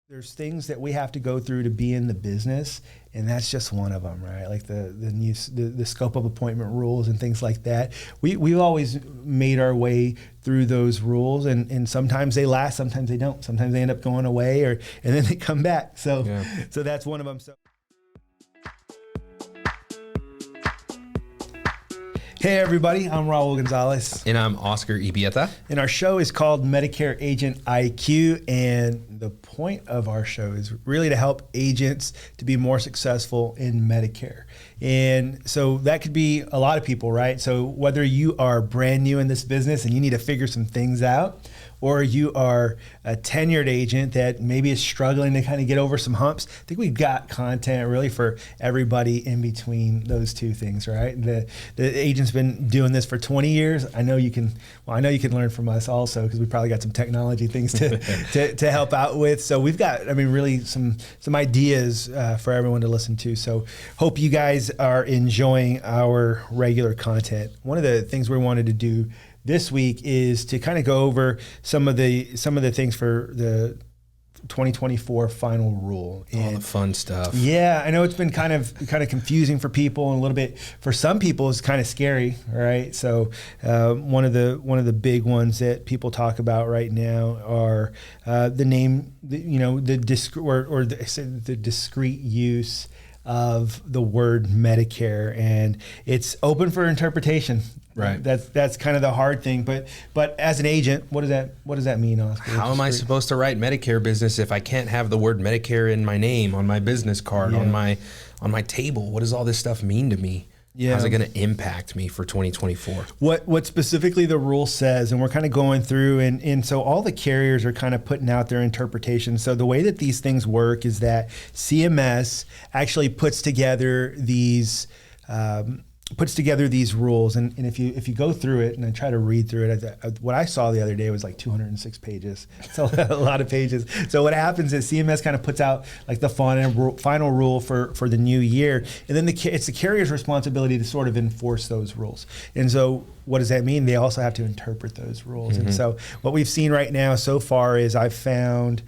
there's things that we have to go through to be in the business, and that's just one of them, right? Like the scope of appointment rules and things like that. We've always made our way through those rules, and sometimes they last, sometimes they don't. Sometimes they end up going away, and then they come back. So that's one of them. So. Hey everybody, I'm Raul Gonzalez. And I'm Oscar Ibieta. And our show is called Medicare Agent IQ, and the point of our show is really to help agents to be more successful in Medicare. And so that could be a lot of people, right? So whether you are brand new in this business and you need to figure some things out, or you are a tenured agent that maybe is struggling to kind of get over some humps, I think we've got content really for everybody in between those two things, right? The agent's been doing this for 20 years. I know you can learn from us also, because we probably got some technology things to help out with. So we've got, really some ideas for everyone to listen to. So hope you guys are enjoying our regular content. One of the things we wanted to do this week is to kind of go over some of the things for the 2024 final rule. And all the fun stuff. Yeah, I know it's been kind of confusing for people, and a little bit for some people it's kind of scary, right? So one of the big ones that people talk about right now are the discrete use of the word Medicare, and it's open for interpretation. Right. That's kind of the hard thing. But as an agent, what does that mean, Oscar? How am I supposed to write Medicare business if I can't have the word Medicare in my name, on my business card, on my table? What does all this stuff mean to me? Yeah. How's it going to impact me for 2024? What specifically the rule says, and we're kind of going through, and so all the carriers are kind of putting out their interpretation. So the way that these things work is that CMS actually puts together these rules, and if you go through it and I try to read through it, what I saw the other day was like 206 pages. It's a lot of pages. So what happens is CMS kind of puts out like the final rule for the new year, and then it's the carrier's responsibility to sort of enforce those rules. And so what does that mean? They also have to interpret those rules. Mm-hmm. And so what we've seen right now so far is I've found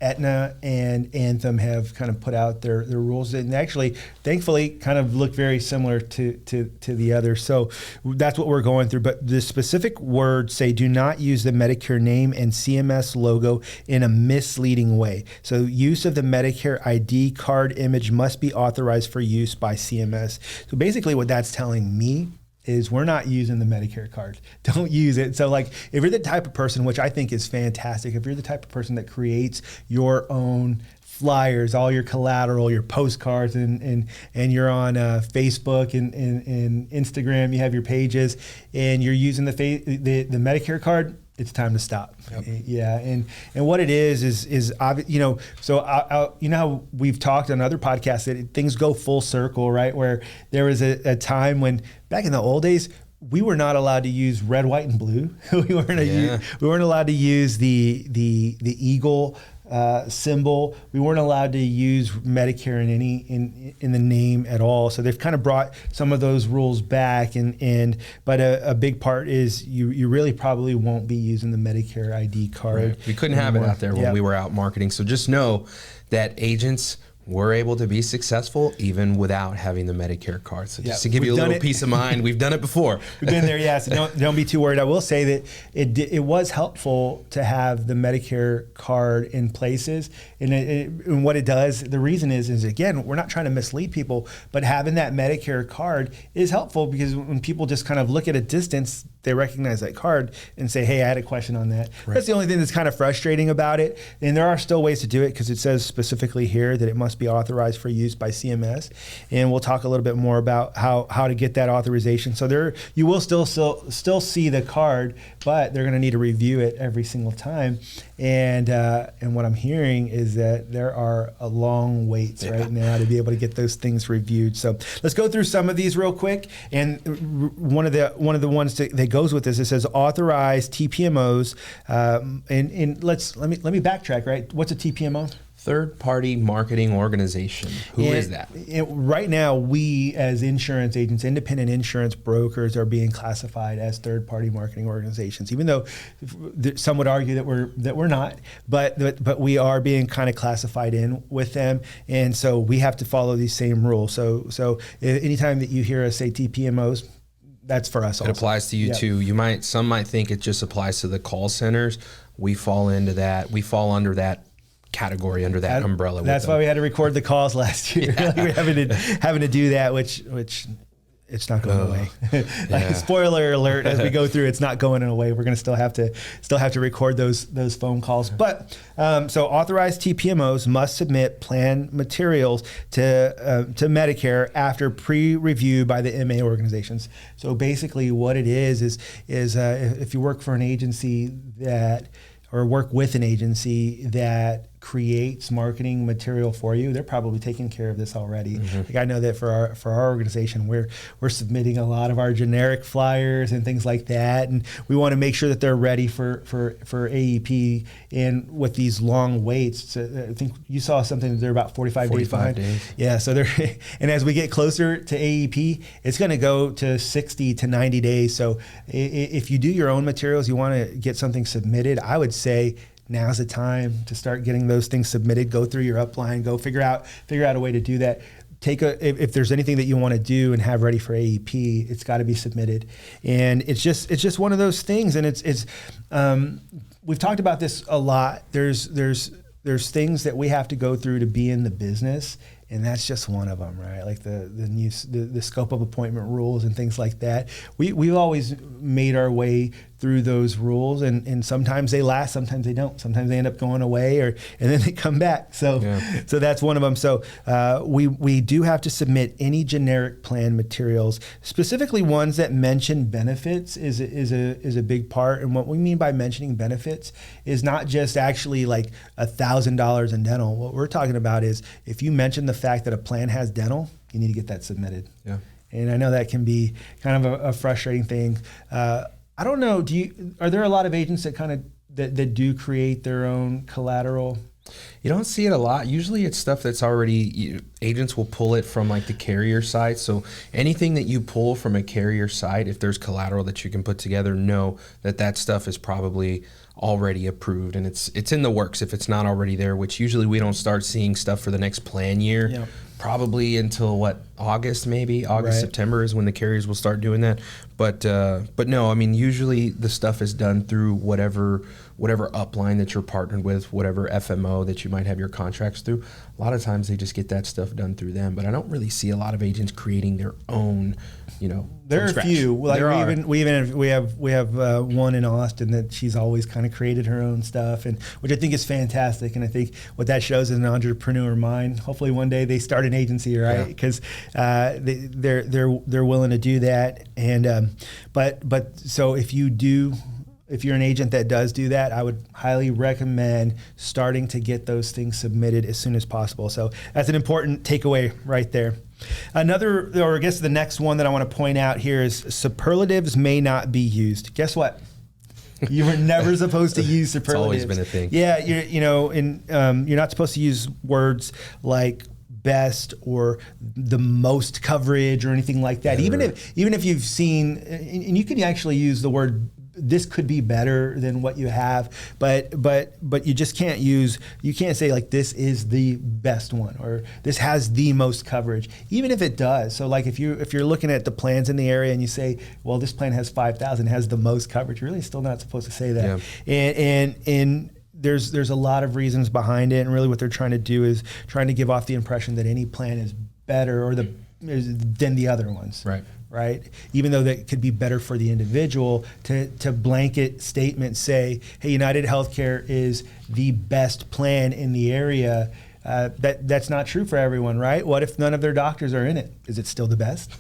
Aetna and Anthem have kind of put out their rules, and actually, thankfully, kind of look very similar to the others. So that's what we're going through. But the specific words say, do not use the Medicare name and CMS logo in a misleading way. So use of the Medicare ID card image must be authorized for use by CMS. So basically what that's telling me is we're not using the Medicare card. Don't use it. So like if you're the type of person, which I think is fantastic, if you're the type of person that creates your own flyers, all your collateral, your postcards, and you're on Facebook and Instagram, you have your pages, and you're using the Medicare card, it's time to stop. Yep. Yeah, and what it is obvious, so how we've talked on other podcasts that things go full circle, right? Where there was a time when back in the old days, we were not allowed to use red, white, and blue. we weren't allowed to use the eagle symbol. We weren't allowed to use Medicare in the name at all. So they've kind of brought some of those rules back, but a big part is you really probably won't be using the Medicare ID card. Right. We couldn't have it out there when we were out marketing. So just know that agents were able to be successful even without having the Medicare card. So just to give you a little peace of mind, we've done it before. We've been there, yeah. So don't be too worried. I will say that it was helpful to have the Medicare card in places, and what it does. The reason is again, we're not trying to mislead people, but having that Medicare card is helpful because when people just kind of look at a distance, they recognize that card and say, hey, I had a question on that. Right. That's the only thing that's kind of frustrating about it. And there are still ways to do it because it says specifically here that it must be authorized for use by CMS. And we'll talk a little bit more about how to get that authorization. So you will still see the card, but they're going to need to review it every single time. And what I'm hearing is that there are long waits right now to be able to get those things reviewed. So let's go through some of these real quick. And one of the ones that goes with this, it says authorized TPMOs. And let me backtrack. Right, what's a TPMO? Third-party marketing organization. Who is that? Right now, we as insurance agents, independent insurance brokers, are being classified as third-party marketing organizations. Even though some would argue that we're not, but we are being kind of classified in with them, and so we have to follow these same rules. So anytime that you hear us say TPMOs, that's for us. It also applies to you too. Some might think it just applies to the call centers. We fall into that. We fall under that category, under that umbrella. That's why we had to record the calls last year. Yeah. We're having to do that, which it's not going away. Like, spoiler alert: as we go through, it's not going away. We're going to still have to record those phone calls. But so authorized TPMOs must submit plan materials to Medicare after pre-review by the MA organizations. So basically, what it is if you work for an agency or work with an agency that creates marketing material for you, they're probably taking care of this already. Like, I know that for our organization, we're submitting a lot of our generic flyers and things like that, and we want to make sure that they're ready for AEP. And with these long waits, I think you saw something that they're about 45 days behind. Yeah, so they're and as we get closer to AEP, it's going to go to 60 to 90 days. So if you do your own materials, you want to get something submitted, I would say now's the time to start getting those things submitted. Go through your upline, go figure out a way to do that. If there's anything that you want to do and have ready for AEP, it's got to be submitted. And it's just one of those things. And it's we've talked about this a lot. There's things that we have to go through to be in the business, and that's just one of them, right? Like the scope of appointment rules and things like that. We've always made our way through those rules, and sometimes they last, sometimes they don't. Sometimes they end up going away, and then they come back. So that's one of them. So we do have to submit any generic plan materials, specifically ones that mention benefits is a big part. And what we mean by mentioning benefits is not just actually like $1,000 in dental. What we're talking about is if you mention the fact that a plan has dental, you need to get that submitted. Yeah. And I know that can be kind of a frustrating thing. I don't know. Are there a lot of agents that do create their own collateral? You don't see it a lot. Usually it's stuff that's already, agents will pull it from like the carrier site. So anything that you pull from a carrier site, if there's collateral that you can put together, know that stuff is probably already approved and it's in the works if it's not already there, which usually we don't start seeing stuff for the next plan year. Probably until August, maybe August, September is when the carriers will start doing that. But no, I mean, usually the stuff is done through whatever upline that you're partnered with, whatever FMO that you might have your contracts through. A lot of times they just get that stuff done through them, but I don't really see a lot of agents creating their own, There are a few. Like we have one in Austin that she's always kind of created her own stuff, and which I think is fantastic. And I think what that shows is an entrepreneur mind. Hopefully one day they start an agency, right? Because they're willing to do that. And but so if you're an agent that does do that, I would highly recommend starting to get those things submitted as soon as possible. So that's an important takeaway right there. Or I guess the next one that I want to point out here is superlatives may not be used. Guess what? You were never supposed to use superlatives. It's always been a thing. Yeah, you're not supposed to use words like best or the most coverage or anything like that. Even if you've seen, and you can actually use the word, this could be better than what you have, but you just can't say like this is the best one or this has the most coverage, even if it does. So like if you're looking at the plans in the area and you say, well, this plan has 5,000, has the most coverage, you're really still not supposed to say that. And there's a lot of reasons behind it, and really what they're trying to do is trying to give off the impression that any plan is better than the other ones. Right? Even though that could be better for the individual, to blanket statement say, hey, United Healthcare is the best plan in the area. That's not true for everyone, right? What if none of their doctors are in it? Is it still the best?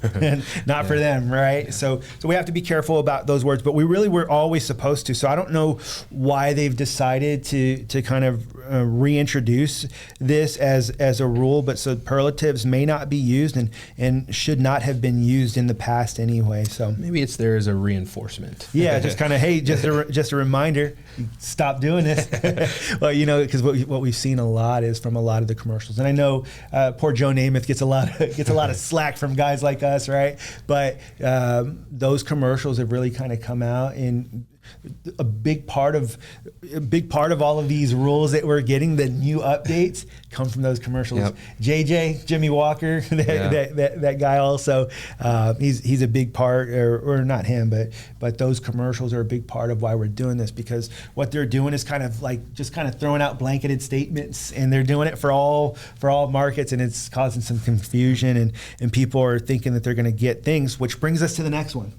Not for them, right? So we have to be careful about those words, but we really were always supposed to. So I don't know why they've decided to kind of reintroduce this as a rule, but superlatives may not be used and should not have been used in the past anyway. So maybe it's there as a reinforcement. Yeah, just kind of, hey, just a reminder, stop doing this. Well, because what we've seen a lot is from a lot of the commercials, and I know poor Joe Namath gets a lot of slack from guys like us, right? But those commercials have really kind of come out and a big part of all of these rules that we're getting, the new updates, come from those commercials. Yep. Jimmy Walker, that guy also, he's a big part, or not him, but those commercials are a big part of why we're doing this, because what they're doing is kind of throwing out blanketed statements, and they're doing it for all markets, and it's causing some confusion, and people are thinking that they're going to get things, which brings us to the next one.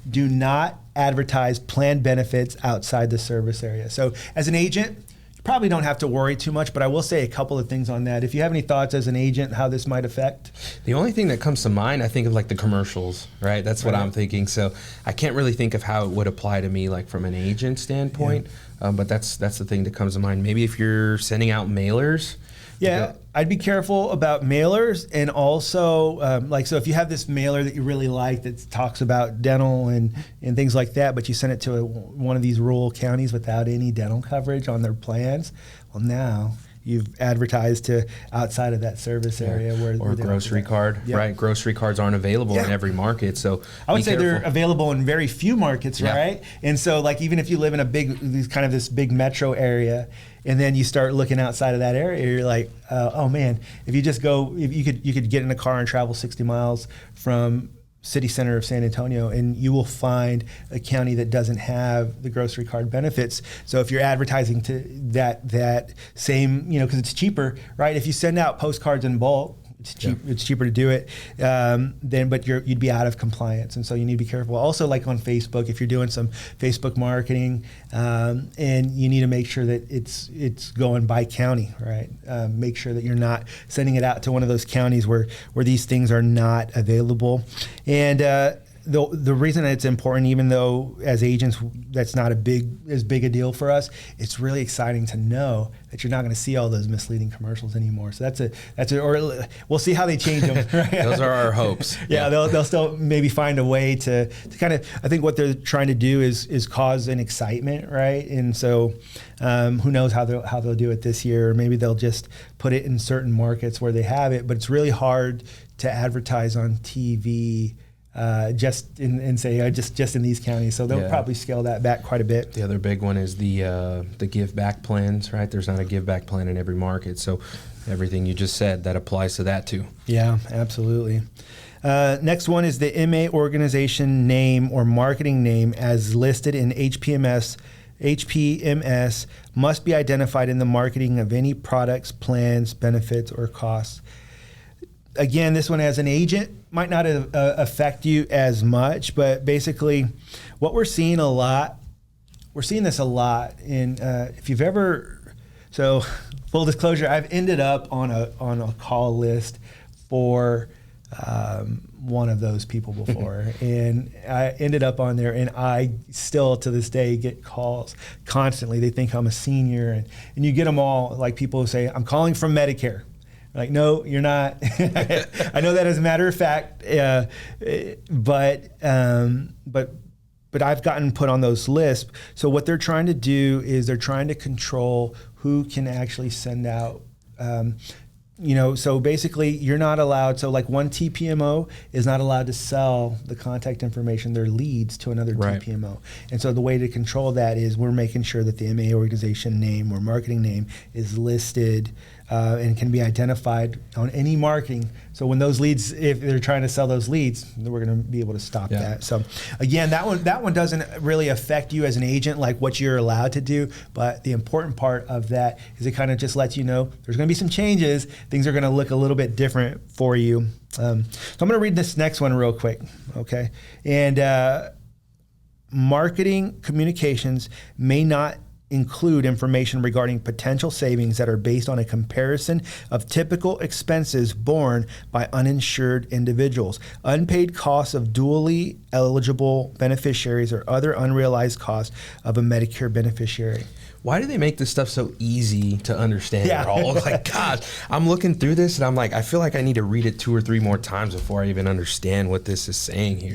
Do not advertise plan benefits outside the service area. So as an agent, you probably don't have to worry too much, but I will say a couple of things on that. If you have any thoughts as an agent, how this might affect? The only thing that comes to mind, I think of like the commercials, right? That's what I'm thinking. So I can't really think of how it would apply to me, like from an agent standpoint, but that's the thing that comes to mind. Maybe if you're sending out mailers. Yeah, I'd be careful about mailers, and also so if you have this mailer that you really like that talks about dental and things like that, but you send it to one of these rural counties without any dental coverage on their plans, well, now you've advertised to outside of that service area or grocery card, right? Grocery cards aren't available in every market, so I would say they're available in very few markets, right? And so, like, even if you live in this big metro area, and then you start looking outside of that area, you're like, oh man, if you could get in a car and travel 60 miles from city center of San Antonio, and you will find a county that doesn't have the grocery card benefits. So if you're advertising to that same, because it's cheaper, right? If you send out postcards in bulk, it's cheaper to do it, but you'd be out of compliance, and so you need to be careful. Also, like on Facebook, if you're doing some Facebook marketing, and you need to make sure that it's going by county, right? Make sure that you're not sending it out to one of those counties where these things are not available, and the reason it's important, even though as agents that's not as big a deal for us, it's really exciting to know that you're not going to see all those misleading commercials anymore. So or we'll see how they change them. Right? Those are our hopes. They'll still maybe find a way to kind of, I think what they're trying to do is cause an excitement, right? And so who knows how they'll do it this year, or maybe they'll just put it in certain markets where they have it, but it's really hard to advertise on TV just in these counties, so they'll probably scale that back quite a bit. The other big one is the give back plans, right? There's not a give back plan in every market, so everything you just said, that applies to that too. Yeah, absolutely. Next one is the MA organization name or marketing name as listed in HPMS must be identified in the marketing of any products, plans, benefits, or costs. Again, this one as an agent might not affect you as much, but basically what we're seeing this a lot in, if you've ever, so full disclosure, I've ended up on a call list for one of those people before, and I ended up on there, and I still to this day get calls constantly. They think I'm a senior, and you get them all, like people who say, I'm calling from Medicare. Like, no, you're not. I know that as a matter of fact, but I've gotten put on those lists. So what they're trying to do is they're trying to control who can actually send out. So basically you're not allowed. So like one TPMO is not allowed to sell the contact information, their leads, to another TPMO. And so the way to control that is we're making sure that the MA organization name or marketing name is listed and can be identified on any marketing. So when those leads, if they're trying to sell those leads, we're going to be able to stop that. So again, that one doesn't really affect you as an agent, like what you're allowed to do. But the important part of that is it kind of just lets you know there's going to be some changes. Things are going to look a little bit different for you. So I'm going to read this next one real quick. Okay. And marketing communications may not include information regarding potential savings that are based on a comparison of typical expenses borne by uninsured individuals, unpaid costs of dually eligible beneficiaries, or other unrealized costs of a Medicare beneficiary. Why do they make this stuff so easy to understand? All like, gosh, I'm looking through this and I'm like, I feel like I need to read it 2 or 3 more times before I even understand what this is saying here.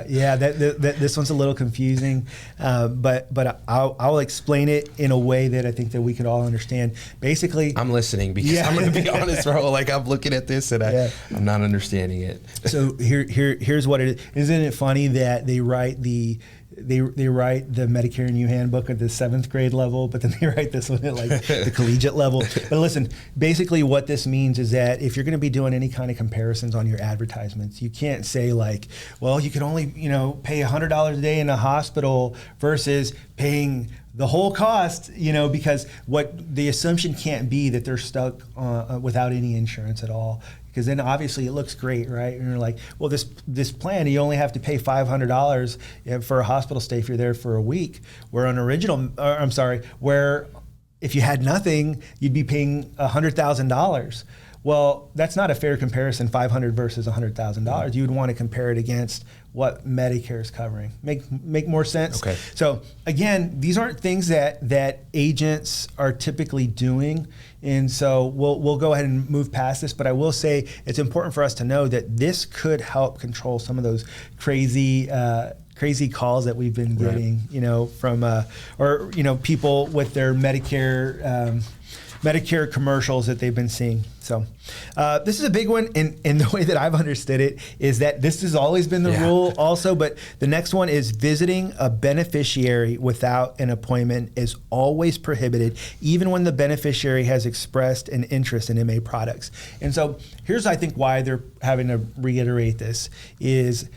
This one's a little confusing, but I'll explain it in a way that I think that we could all understand. Basically, I'm listening because I'm going to be honest, bro. Like, I'm looking at this and I'm not understanding it. So here's what it is. Isn't it funny that they write the they write the Medicare and You handbook at the 7th grade level, but then they write this one at like the collegiate level. But listen, basically what this means is that if you're going to be doing any kind of comparisons on your advertisements, you can't say like, well, you can only, pay $100 a day in a hospital versus paying the whole cost, because what the assumption can't be that they're stuck without any insurance at all. Because then obviously it looks great, right? And you're like, well, this plan, you only have to pay $500 for a hospital stay if you're there for a week. Where where if you had nothing, you'd be paying $100,000. Well, that's not a fair comparison, $500 versus $100,000. You would want to compare it against what Medicare is covering. Make more sense? Okay. So again, these aren't things that agents are typically doing. And so we'll go ahead and move past this, but I will say it's important for us to know that this could help control some of those crazy calls that we've been getting, from people with their Medicare commercials that they've been seeing. So this is a big one, and the way that I've understood it is that this has always been the rule also, but the next one is visiting a beneficiary without an appointment is always prohibited, even when the beneficiary has expressed an interest in MA products. And so here's, I think, why they're having to reiterate this is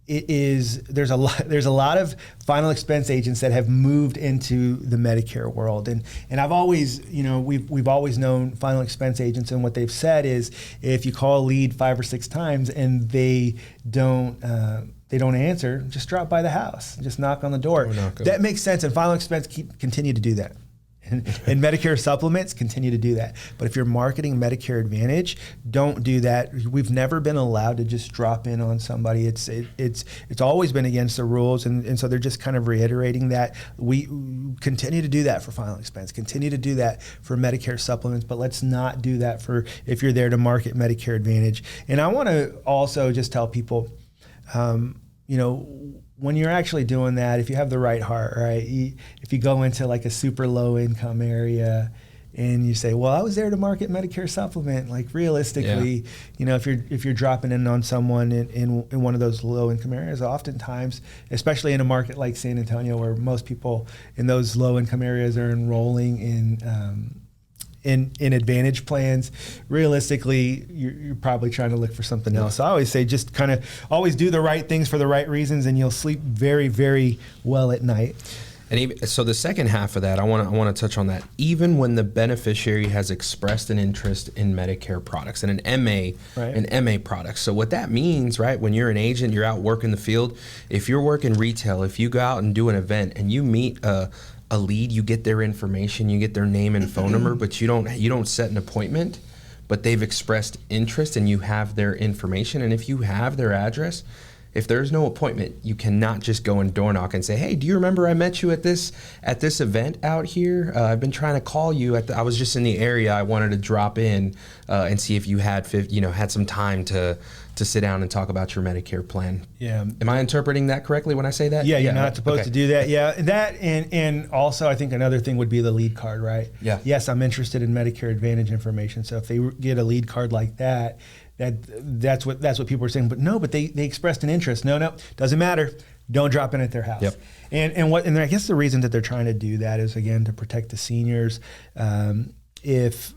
there's a lot of final expense agents that have moved into the Medicare world, and I've always, we've always known final expense agents, and what they've said is if you call a lead 5 or 6 times and they don't answer, just drop by the house, just knock on the door. That makes sense, and final expense continue to do that. And Medicare supplements continue to do that. But if you're marketing Medicare Advantage, don't do that. We've never been allowed to just drop in on somebody. It's always been against the rules, and so they're just kind of reiterating that. We continue to do that for final expense, continue to do that for Medicare supplements, but let's not do that for if you're there to market Medicare Advantage. And I want to also just tell people, when you're actually doing that, if you have the right heart, right? If you go into like a super low income area and you say, well, I was there to market Medicare supplement, like realistically, if you're dropping in on someone in one of those low income areas, oftentimes, especially in a market like San Antonio, where most people in those low income areas are enrolling in Advantage plans, realistically, you're probably trying to look for something else. So I always say just kind of always do the right things for the right reasons, and you'll sleep very, very well at night. And even, so the second half of that, I want to touch on that. Even when the beneficiary has expressed an interest in Medicare products and an MA product. So what that means, right, when you're an agent, you're out working the field. If you're working retail, if you go out and do an event and you meet a lead, you get their information, you get their name and phone number, but you don't set an appointment, but they've expressed interest and you have their information. And if you have their address, if there's no appointment, you cannot just go and door knock and say, hey, do you remember I met you at this event out here? I've been trying to call you I was just in the area. I wanted to drop in and see if you had some time to sit down and talk about your Medicare plan. Yeah. Am I interpreting that correctly when I say that? Yeah, you're not supposed to do that. Yeah, that and also I think another thing would be the lead card, right? Yeah. Yes, I'm interested in Medicare Advantage information. So if they get a lead card like that, that's what people are saying. But no, they expressed an interest. No, doesn't matter. Don't drop in at their house. Yep. And I guess the reason that they're trying to do that is, again, to protect the seniors. If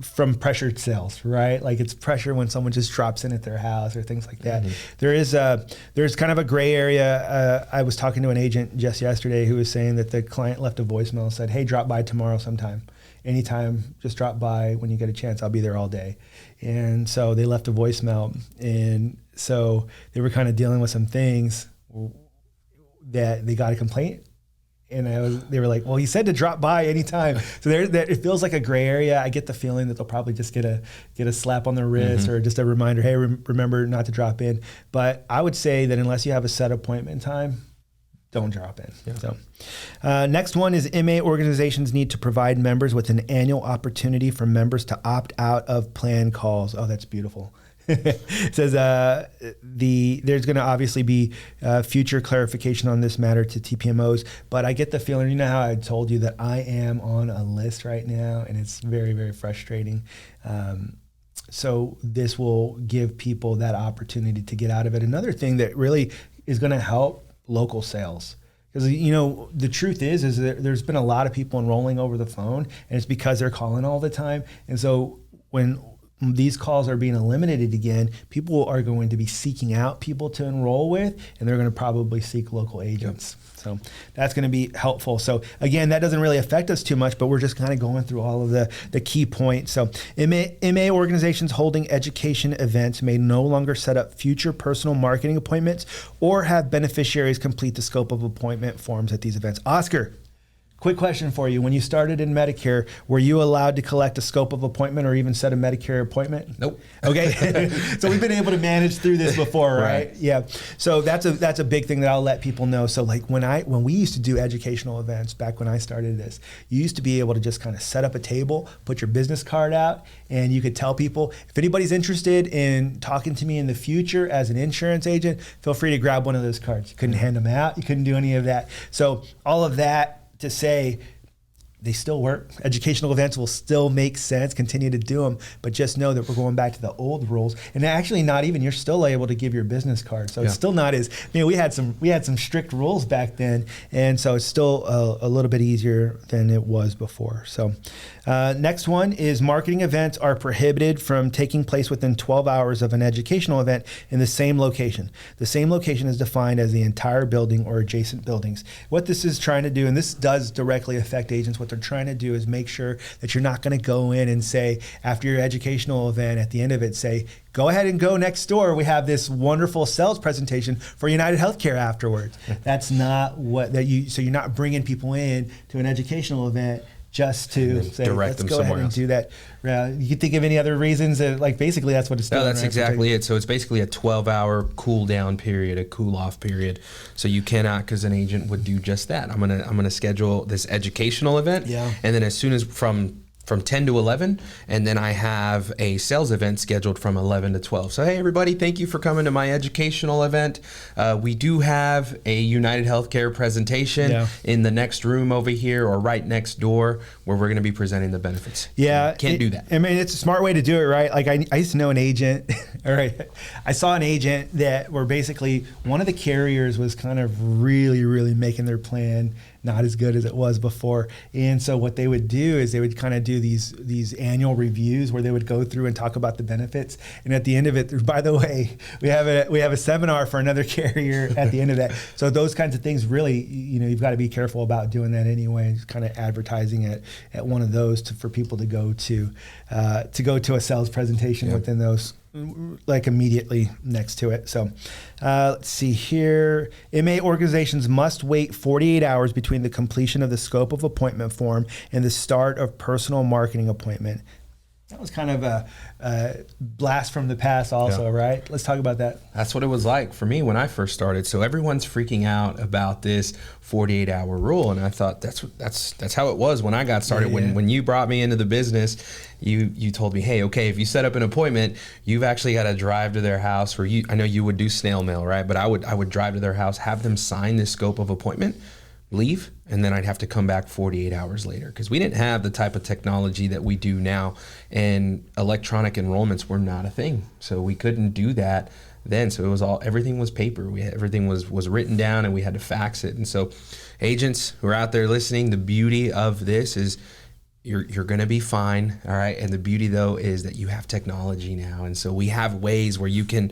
from pressured sales, right? Like it's pressure when someone just drops in at their house or things like that. Mm-hmm. There's kind of a gray area. I was talking to an agent just yesterday who was saying that the client left a voicemail and said, hey, drop by tomorrow sometime. Anytime, just drop by when you get a chance. I'll be there all day. And so they left a voicemail. And so they were kind of dealing with some things that they got a complaint. And they were like, well, he said to drop by anytime. So it feels like a gray area. I get the feeling that they'll probably just get a slap on their wrist or just a reminder, hey, remember not to drop in. But I would say that unless you have a set appointment time, don't drop in. Yeah. So, next one is MA organizations need to provide members with an annual opportunity for members to opt out of plan calls. Oh, that's beautiful. It says there's going to obviously be future clarification on this matter to TPMOs, but I get the feeling, how I told you that I am on a list right now, and it's very, very frustrating. So this will give people that opportunity to get out of it. Another thing that really is going to help local sales. Because, the truth is that there's been a lot of people enrolling over the phone, and it's because they're calling all the time. And so when these calls are being eliminated again, people are going to be seeking out people to enroll with, and they're going to probably seek local agents. Yep. So that's going to be helpful. So again, that doesn't really affect us too much, but we're just kind of going through all of the key points. So MA organizations holding education events may no longer set up future personal marketing appointments or have beneficiaries complete the scope of appointment forms at these events. Oscar, quick question for you. When you started in Medicare, were you allowed to collect a scope of appointment or even set a Medicare appointment? Nope. Okay. So we've been able to manage through this before, right? Yeah. So that's a big thing that I'll let people know. So like when we used to do educational events back when I started this, you used to be able to just kind of set up a table, put your business card out, and you could tell people, if anybody's interested in talking to me in the future as an insurance agent, feel free to grab one of those cards. You couldn't hand them out. You couldn't do any of that. So all of that to say, they still work. Educational events will still make sense, continue to do them, but just know that we're going back to the old rules. And actually not even, you're still able to give your business card. So it's still not as, we had some strict rules back then, and so it's still a little bit easier than it was before. So next one is marketing events are prohibited from taking place within 12 hours of an educational event in the same location. The same location is defined as the entire building or adjacent buildings. What this is trying to do, and this does directly affect agents, what they're trying to do is make sure that you're not going to go in and say, after your educational event, at the end of it, say, go ahead and go next door. We have this wonderful sales presentation for United Healthcare afterwards. That's not so you're not bringing people in to an educational event just to say, let's go ahead and do that. You can think of any other reasons that, like, basically that's what it's doing. No, that's exactly it. So it's basically a 12-hour cool down period, a cool off period. So you cannot, because an agent would do just that. I'm gonna schedule this educational event, and then as soon as from 10 to 11, and then I have a sales event scheduled from 11 to 12. So hey everybody, thank you for coming to my educational event. We do have a United Healthcare presentation in the next room over here or right next door where we're going to be presenting the benefits. Yeah. Can't do that. I mean, it's a smart way to do it, right? Like I used to know an agent, all right. I saw an agent that were basically, one of the carriers was kind of really, really making their plan not as good as it was before. And so what they would do is they would kind of do these annual reviews where they would go through and talk about the benefits. And at the end of it, by the way, we have a seminar for another carrier at the end of that. So those kinds of things, really, you've got to be careful about doing that anyway. Just kind of advertising at one of those for people to go to a sales presentation within those, like immediately next to it. So let's see here. MA organizations must wait 48 hours between the completion of the scope of appointment form and the start of personal marketing appointment. That was kind of a blast from the past also, right? Let's talk about that. That's what it was like for me when I first started. So everyone's freaking out about this 48-hour rule, and I thought that's how it was when I got started. When you brought me into the business, you told me, hey, okay, if you set up an appointment, you've actually got to drive to their house. I know you would do snail mail, right? But I would drive to their house, have them sign this scope of appointment, leave, and then I'd have to come back 48 hours later, because we didn't have the type of technology that we do now, and electronic enrollments were not a thing. So we couldn't do that then. So it was everything was paper. Everything was written down, and we had to fax it. And so agents who are out there listening, the beauty of this is you're going to be fine, all right? And the beauty though is that you have technology now, and so we have ways where you can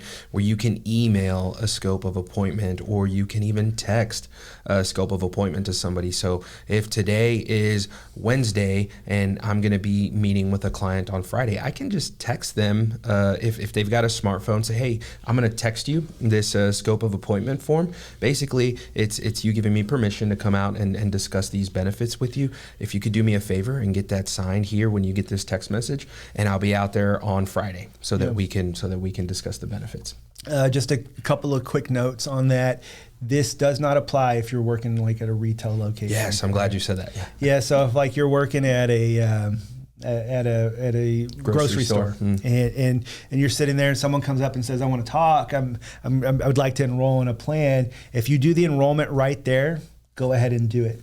email a scope of appointment, or you can even text a scope of appointment to somebody. So if today is Wednesday and I'm going to be meeting with a client on Friday, I can just text them if they've got a smartphone. Say, hey, I'm going to text you this scope of appointment form. Basically, it's you giving me permission to come out and discuss these benefits with you. If you could do me a favor and get that signed here when you get this text message, and I'll be out there on Friday so that we can discuss the benefits. Just a couple of quick notes on that. This does not apply if you're working like at a retail location. Yes, I'm glad you said that. Yeah. So if like you're working at a grocery store, and you're sitting there and someone comes up and says, I want to talk, I would like to enroll in a plan. If you do the enrollment right there, go ahead and do it.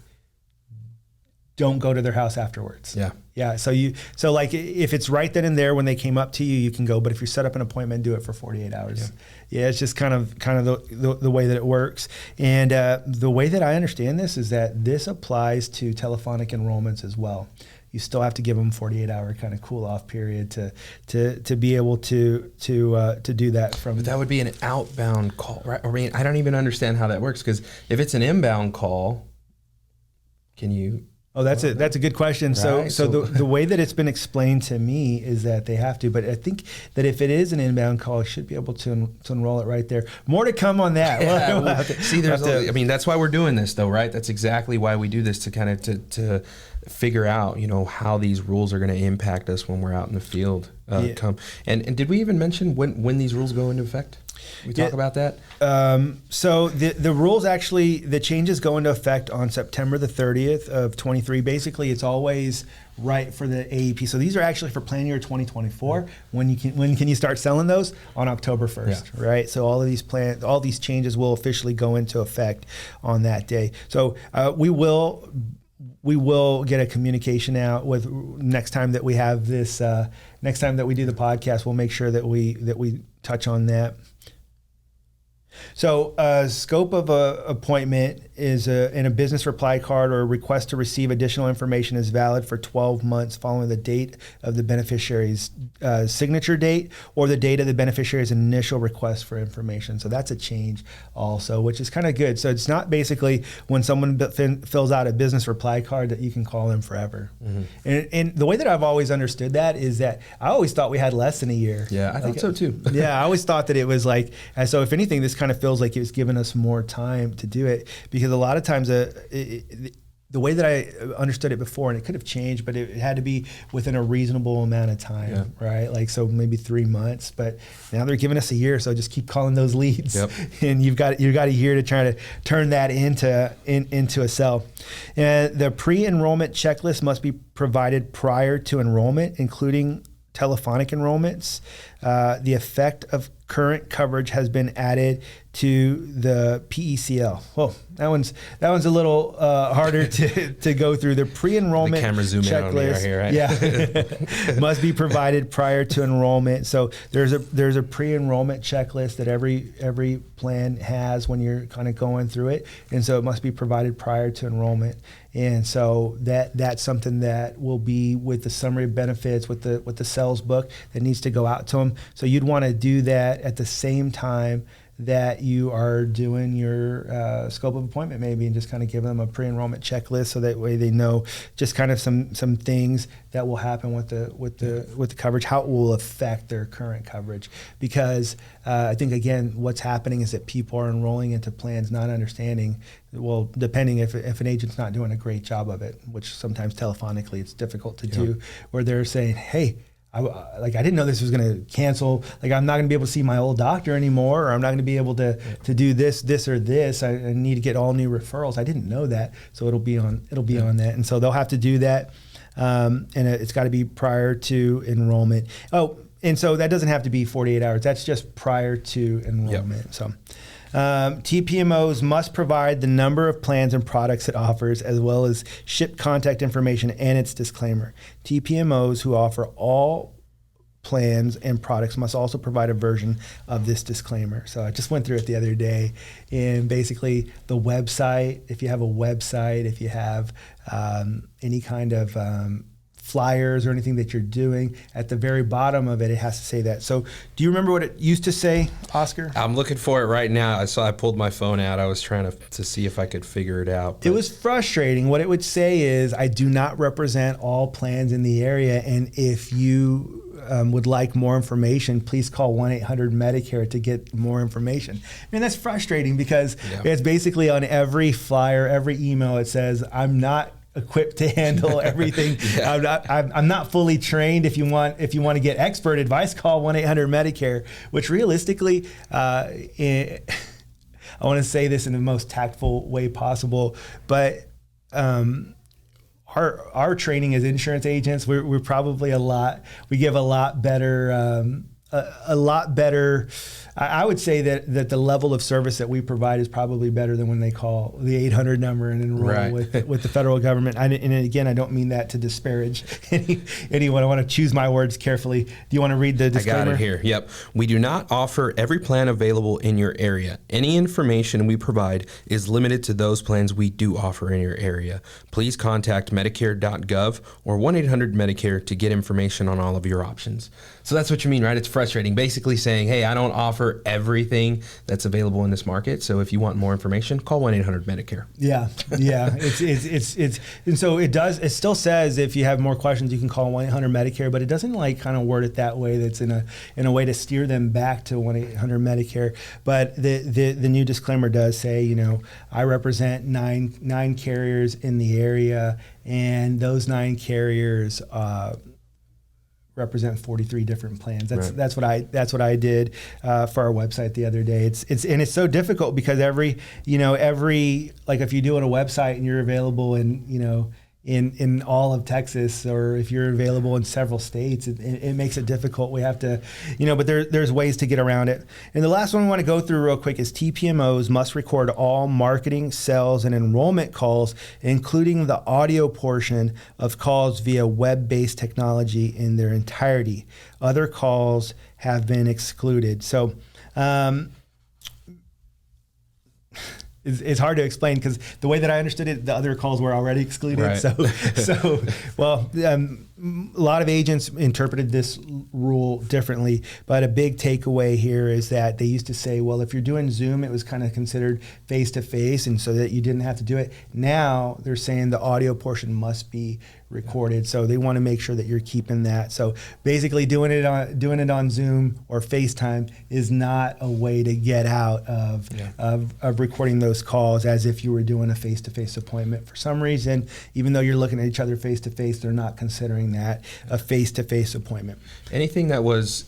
don't go to their house afterwards. Yeah. Yeah. So like if it's right then and there when they came up to you, you can go. But if you set up an appointment, do it for 48 hours. Yeah. It's just kind of the way that it works. And the way that I understand this is that this applies to telephonic enrollments as well. You still have to give them 48-hour kind of cool off period to be able to do that from. But that would be an outbound call, right? I mean, I don't even understand how that works, because if it's an inbound call, can you? Oh, that's a good question. Right. So the way that it's been explained to me is that they have to, but I think that if it is an inbound call, you should be able to enroll it right there. More to come on that. Yeah, I mean, that's why we're doing this, though, right? That's exactly why we do this, to kind of to figure out, how these rules are going to impact us when we're out in the field. And did we even mention when these rules go into effect? We talk about that? So the rules actually, the changes go into effect on September the 30th of 23. Basically, it's always right for the AEP. So these are actually for plan year 2024. When can you start selling those? On October 1st, right? So all these changes will officially go into effect on that day. So we will get a communication out with next time that we have this. Next time that we do the podcast, we'll make sure that we touch on that. So scope of a appointment is in a business reply card or a request to receive additional information is valid for 12 months following the date of the beneficiary's signature date or the date of the beneficiary's initial request for information. So that's a change also, which is kind of good. So it's not basically when someone fills out a business reply card that you can call them forever. Mm-hmm. And the way that I've always understood that is that I always thought we had less than a year. Yeah, I thought so too. Yeah, I always thought that it was like, and so if anything, this kind of feels like it was giving us more time to do it, because a lot of times the way that I understood it before, and it could have changed, but it had to be within a reasonable amount of time, right? Like, so maybe 3 months, but now they're giving us a year. So just keep calling those leads, and you've got a year to try to turn that into a sell. And the pre-enrollment checklist must be provided prior to enrollment, including telephonic enrollments. The effect of current coverage has been added to the PECL. Oh, that one's a little harder to go through. The pre-enrollment the camera zoom checklist, in on me right here, right? Must be provided prior to enrollment. So there's a pre-enrollment checklist that every plan has when you're kind of going through it, and so it must be provided prior to enrollment. And so that's something that will be with the summary of benefits, with the sales book that needs to go out to them. So you'd want to do that at the same time that you are doing your scope of appointment, maybe, and just kind of give them a pre-enrollment checklist, so that way they know just kind of some things that will happen with the coverage, how it will affect their current coverage. Because I think, again, what's happening is that people are enrolling into plans not understanding. Well, depending if an agent's not doing a great job of it, which sometimes telephonically it's difficult to do, where they're saying, hey, I didn't know this was going to cancel. Like, I'm not going to be able to see my old doctor anymore, or I'm not going to be able to do this or this. I need to get all new referrals. I didn't know that, so it'll be on that, and so they'll have to do that, and it's got to be prior to enrollment. Oh, and so that doesn't have to be 48 hours. That's just prior to enrollment. So. TPMOs must provide the number of plans and products it offers, as well as ship contact information and its disclaimer. TPMOs who offer all plans and products must also provide a version of this disclaimer. So I just went through it the other day, and basically the website, if you have a website, if you have any kind of flyers or anything that you're doing, at the very bottom of it, it has to say that. So do you remember what it used to say, Oscar? I'm looking for it right now. I pulled my phone out. I was trying to see if I could figure it out. It was frustrating. What it would say is, I do not represent all plans in the area, and if you would like more information, please call 1-800-MEDICARE to get more information. And that's frustrating, because it's basically on every flyer, every email, it says, I'm not equipped to handle everything. I'm not fully trained. If you want to get expert advice, call 1-800-MEDICARE, which realistically, I want to say this in the most tactful way possible, but our training as insurance agents, we're probably we give a lot better a lot better. I would say that the level of service that we provide is probably better than when they call the 800 number and enroll with the federal government. And again, I don't mean that to disparage anyone. I want to choose my words carefully. Do you want to read the disclaimer? I got it here. Yep. We do not offer every plan available in your area. Any information we provide is limited to those plans we do offer in your area. Please contact Medicare.gov or 1-800-MEDICARE to get information on all of your options. So that's what you mean, right? It's frustrating. Basically saying, hey, I don't offer everything that's available in this market. So if you want more information, call 1-800-MEDICARE. Yeah. It's and so it still says if you have more questions, you can call 1-800-MEDICARE, but it doesn't like kind of word it that way. That's in a way to steer them back to 1-800-MEDICARE. But the new disclaimer does say, you know, I represent nine carriers in the area, and those 9 carriers represent 43 different plans. That's what I did for our website the other day. It's so difficult because every like if you do it on a website and you're available in all of Texas, or if you're available in several states, it makes it difficult. We have to, but there's ways to get around it. And the last one we want to go through real quick is TPMOs must record all marketing, sales, and enrollment calls, including the audio portion of calls via web-based technology in their entirety. Other calls have been excluded. So, it's hard to explain because the way that I understood it, the other calls were already excluded. Right. A lot of agents interpreted this rule differently, but a big takeaway here is that they used to say, well, if you're doing Zoom, it was kind of considered face-to-face, and so that you didn't have to do it. Now they're saying the audio portion must be recorded, so they want to make sure that you're keeping that. So basically, doing it on Zoom or FaceTime is not a way to get out of recording those calls as if you were doing a face-to-face appointment. For some reason, even though you're looking at each other face-to-face, they're not considering that a face-to-face appointment. Anything that was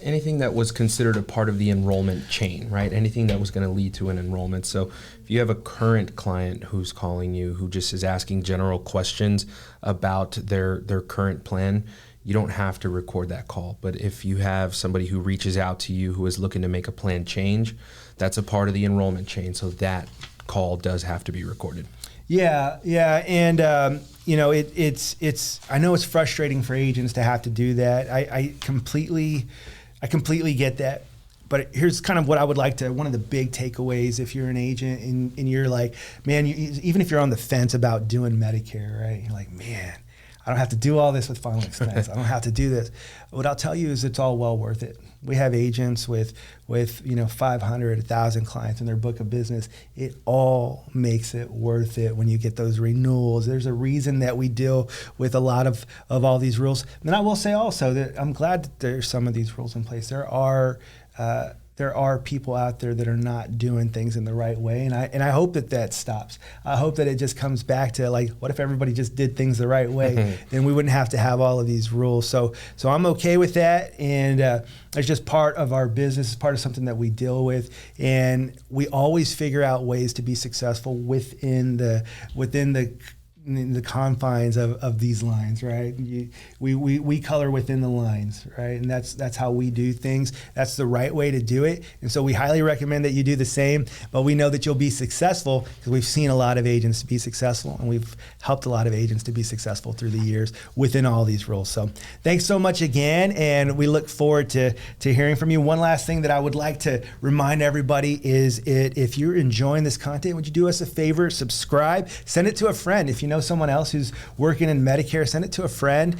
considered a part of the enrollment chain, right? Anything that was going to lead to an enrollment. So if you have a current client who's calling you, who just is asking general questions about their current plan, you don't have to record that call. But if you have somebody who reaches out to you who is looking to make a plan change, that's a part of the enrollment chain. So that call does have to be recorded. Yeah, and it's. I know it's frustrating for agents to have to do that. I completely get that. But here's kind of what I would like to. One of the big takeaways, if you're an agent and you're like, man, even if you're on the fence about doing Medicare, right? You're like, man, I don't have to do all this with final expense. I don't have to do this. What I'll tell you is it's all well worth it. We have agents with 500, 1,000 clients in their book of business. It all makes it worth it when you get those renewals. There's a reason that we deal with a lot of all these rules. And I will say also that I'm glad that there's some of these rules in place. There are people out there that are not doing things in the right way, and I hope that stops. I hope that it just comes back to, like, what if everybody just did things the right way? Then we wouldn't have to have all of these rules. So I'm okay with that, and it's just part of our business. It's part of something that we deal with, and we always figure out ways to be successful within the confines of these lines, right? We color within the lines, right? And that's how we do things. That's the right way to do it. And so we highly recommend that you do the same, but we know that you'll be successful because we've seen a lot of agents be successful, and we've helped a lot of agents to be successful through the years within all these rules. So thanks so much again, and we look forward to hearing from you. One last thing that I would like to remind everybody is if you're enjoying this content, would you do us a favor? Subscribe, send it to a friend. If you know someone else who's working in Medicare, send it to a friend.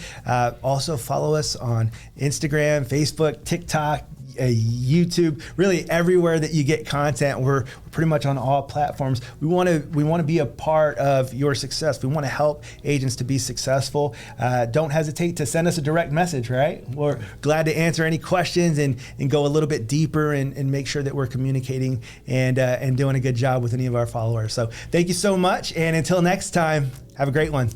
Also follow us on Instagram, Facebook, TikTok, YouTube, really everywhere that you get content. We're pretty much on all platforms. We want to be a part of your success. We want to help agents to be successful. Don't hesitate to send us a direct message, right? We're glad to answer any questions and go a little bit deeper and make sure that we're communicating and doing a good job with any of our followers. So thank you so much, and until next time, have a great one.